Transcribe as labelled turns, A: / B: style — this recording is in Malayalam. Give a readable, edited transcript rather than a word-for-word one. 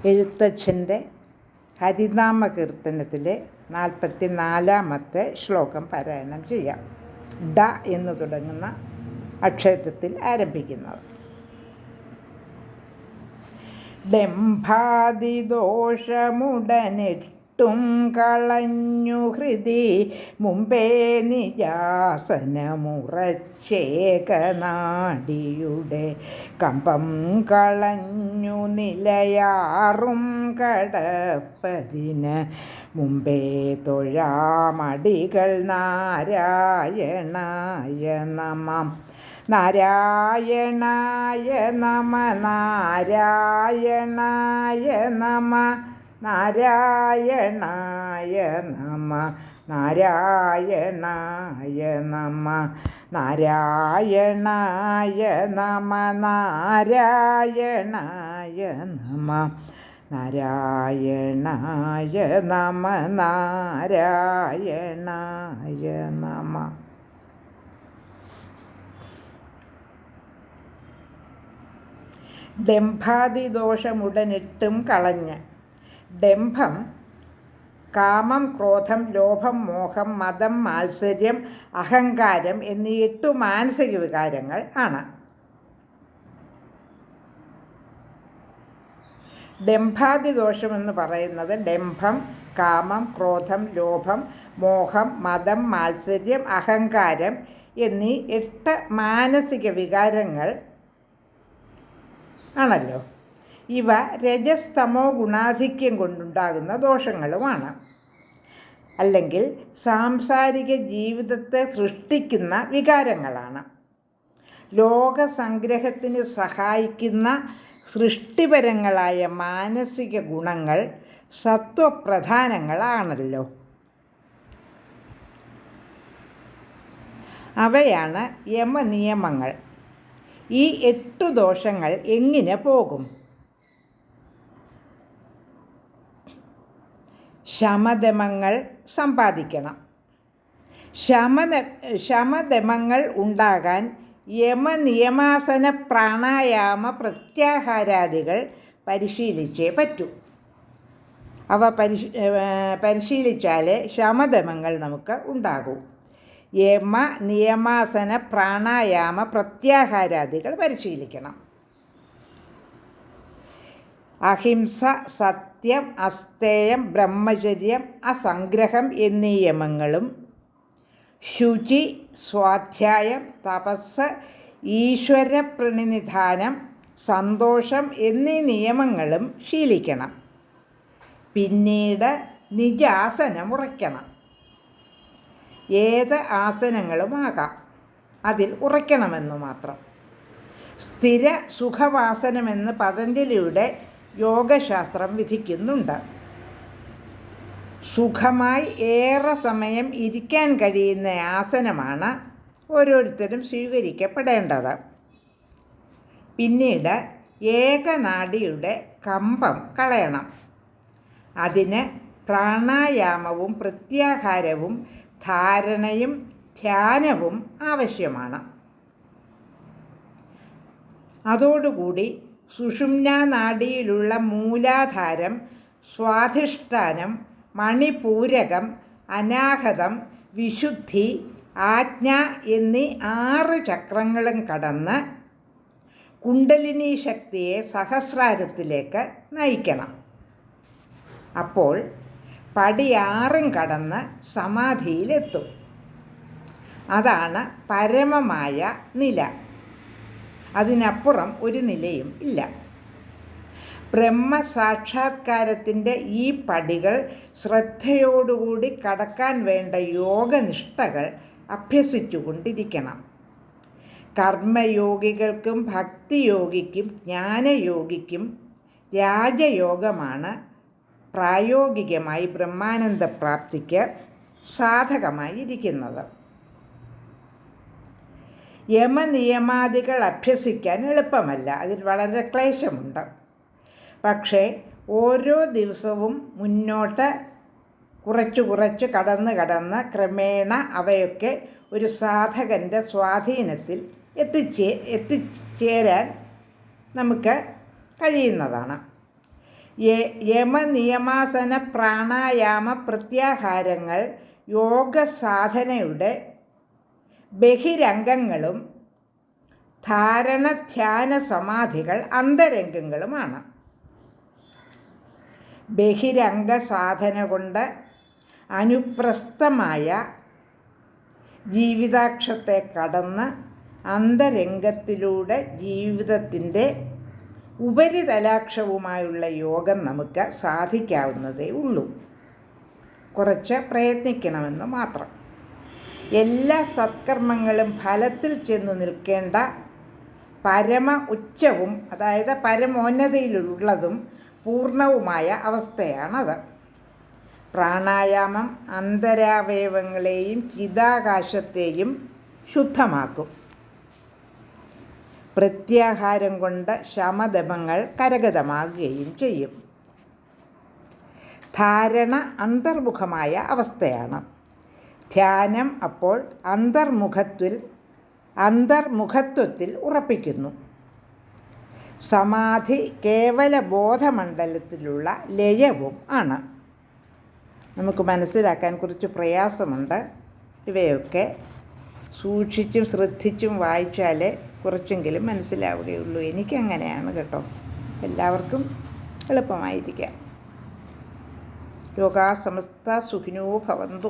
A: എഴുത്തച്ഛൻ്റെ ഹരിനാമ കീർത്തനത്തിലെ 44-ാമത്തെ ശ്ലോകം പാരായണം ചെയ്യാം. ഡ എന്ന് തുടങ്ങുന്ന അക്ഷരത്തിൽ ആരംഭിക്കുന്നത്. ഡംഭാതിദോഷമുടനെട്ടും കളഞ്ഞു ഹൃദി മുമ്പേ നിജാസനമുറച്ചേകനാടിയുടെ കമ്പം കളഞ്ഞു നിലയാറും കടപ്പതിന് മുമ്പേ തൊഴാമടികൾ നാരായണായ നമഃ. നാരായണായ നമ നാരായണായ നമ നാരായണായ നമ നാരായണായ നമ നാരായണായ നമ നാരായണായ നമ നാരായണായ നമ നാരായണായ നമ. ഡംഭാതിദോഷമുടനിട്ടും കളഞ്ഞ്. ഡംഭം കാമം, ക്രോധം, ലോഭം, മോഹം, മദം, മാത്സര്യം, അഹങ്കാരം എന്നീ 8 മാനസിക വികാരങ്ങൾ ആണ്. ഡംഭാതിദോഷമെന്ന് പറയുന്നത് ഡംഭം, കാമം, ക്രോധം, ലോഭം, മോഹം, മദം, മാത്സര്യം, അഹങ്കാരം എന്നീ 8 മാനസിക വികാരങ്ങൾ ആണല്ലോ. ഇവ രജസ്തമോ ഗുണാധിക്യം കൊണ്ടുണ്ടാകുന്ന ദോഷങ്ങളുമാണ്, അല്ലെങ്കിൽ സാംസാരിക ജീവിതത്തെ സൃഷ്ടിക്കുന്ന വികാരങ്ങളാണ്. ലോകസംഗ്രഹത്തിന് സഹായിക്കുന്ന സൃഷ്ടിപരങ്ങളായ മാനസിക ഗുണങ്ങൾ സത്വപ്രധാനങ്ങളാണല്ലോ. അവയാണ് യമനിയമങ്ങൾ. ഈ 8 ദോഷങ്ങൾ എങ്ങനെ പോകും? ശമദമങ്ങൾ സമ്പാദിക്കണം. ശമദമങ്ങൾ ഉണ്ടാകാൻ യമനിയമാസന പ്രാണായാമ പ്രത്യാഹാരാദികൾ പരിശീലിച്ചേ പറ്റൂ. അവ പരിശീലിച്ചാലേ ശമദമങ്ങൾ നമുക്ക് ഉണ്ടാകൂ. യമ നിയമാസന പ്രാണായാമ പ്രത്യാഹാരാദികൾ പരിശീലിക്കണം. അഹിംസ, സത്യം, അസ്തേയം, ബ്രഹ്മചര്യം, അസംഗ്രഹം എന്നീ യമങ്ങളും ശുചി, സ്വാധ്യായം, തപസ്, ഈശ്വരപ്രണിധാനം, സന്തോഷം എന്നീ നിയമങ്ങളും ശീലിക്കണം. പിന്നീട് നിജാസനം ഉറയ്ക്കണം. ഏത് ആസനങ്ങളുമാകാം, അതിൽ ഉറയ്ക്കണമെന്നു മാത്രം. സ്ഥിര സുഖവാസനമെന്ന് പതഞ്ജലിയുടെ യോഗശാസ്ത്രം വിധിക്കുന്നുണ്ട്. സുഖമായി ഏറെ സമയം ഇരിക്കാൻ കഴിയുന്ന ആസനമാണ് ഓരോരുത്തരും സ്വീകരിക്കപ്പെടേണ്ടത്. പിന്നീട് ഏകനാഡിയുടെ കമ്പം കളയണം. അതിന് പ്രാണായാമവും പ്രത്യാഹാരവും ധാരണയും ധ്യാനവും ആവശ്യമാണ്. അതോടുകൂടി സുഷുമ്നാനാഡിയിലുള്ള മൂലാധാരം, സ്വാധിഷ്ഠാനം, മണിപൂരകം, അനാഹതം, വിശുദ്ധി, ആജ്ഞ എന്നീ 6 ചക്രങ്ങളും കടന്ന് കുണ്ടലിനി ശക്തിയെ സഹസ്രാരത്തിലേക്ക് നയിക്കണം. അപ്പോൾ പടി 6 കടന്ന് സമാധിയിലെത്തും. അതാണ് പരമമായ നില. അതിനപ്പുറം ഒരു നിലയും ഇല്ല. ബ്രഹ്മസാക്ഷാത്കാരത്തിൻ്റെ ഈ പടികൾ ശ്രദ്ധയോടുകൂടി കടക്കാൻ വേണ്ട യോഗനിഷ്ഠകൾ അഭ്യസിച്ചുകൊണ്ടിരിക്കണം. കർമ്മയോഗികൾക്കും ഭക്തിയോഗിക്കും ജ്ഞാനയോഗിക്കും രാജയോഗമാണ് പ്രായോഗികമായി ബ്രഹ്മാനന്ദപ്രാപ്തിക്ക് സാധകമായി ഇരിക്കുന്നത്. യമനിയമാദികൾ അഭ്യസിക്കാൻ എളുപ്പമല്ല, അതിൽ വളരെ ക്ലേശമുണ്ട്. പക്ഷേ ഓരോ ദിവസവും മുന്നോട്ട് കുറച്ച് കടന്ന് ക്രമേണ അവയൊക്കെ ഒരു സാധകൻ്റെ സ്വാധീനത്തിൽ എത്തിച്ചേരാൻ നമുക്ക് കഴിയുന്നതാണ്. യമനിയമാസന പ്രാണായാമ പ്രത്യാഹാരങ്ങൾ യോഗസാധനയുടെ ബഹിരംഗങ്ങളും ധാരണ ധ്യാന സമാധികൾ അന്തരംഗങ്ങളുമാണ്. ബഹിരംഗ സാധന കൊണ്ട് അനുപ്രസ്ഥമായ ജീവിതാക്ഷത്തെ കടന്ന് അന്തരംഗത്തിലൂടെ ജീവിതത്തിൻ്റെ ഉപരിതലാക്ഷവുമായുള്ള യോഗം നമുക്ക് സാധിക്കാവുന്നതേ ഉള്ളൂ. കുറച്ച് പ്രയത്നിക്കണമെന്ന് മാത്രം. എല്ലാ സത്കർമ്മങ്ങളും ഫലത്തിൽ ചെന്നു നിൽക്കേണ്ട പരമ ഉച്ചവും, അതായത് പരമോന്നതയിലുള്ളതും പൂർണ്ണവുമായ അവസ്ഥയാണത്. പ്രാണായാമം അന്തരാവയവങ്ങളെയും ചിതാകാശത്തെയും ശുദ്ധമാക്കും. പ്രത്യാഹാരം കൊണ്ട് ശമദമങ്ങൾ കരഗതമാകുകയും ചെയ്യും. ധാരണ അന്തർമുഖമായ അവസ്ഥയാണ്. ധ്യാനം അപ്പോൾ അന്തർമുഖത്വത്തിൽ ഉറപ്പിക്കുന്നു. സമാധി കേവല ബോധമണ്ഡലത്തിലുള്ള ലയവും ആണ്. നമുക്ക് മനസ്സിലാക്കാൻ കുറച്ച് പ്രയാസമുണ്ട്. ഇവയൊക്കെ സൂക്ഷിച്ചും ശ്രദ്ധിച്ചും വായിച്ചാലേ കുറച്ചെങ്കിലും മനസ്സിലാവുകയുള്ളൂ. എനിക്കങ്ങനെയാണ് കേട്ടോ. എല്ലാവർക്കും എളുപ്പമായിരിക്കാം. ലോകാ സമസ്ത സുഖിനോ ഭവന്തു.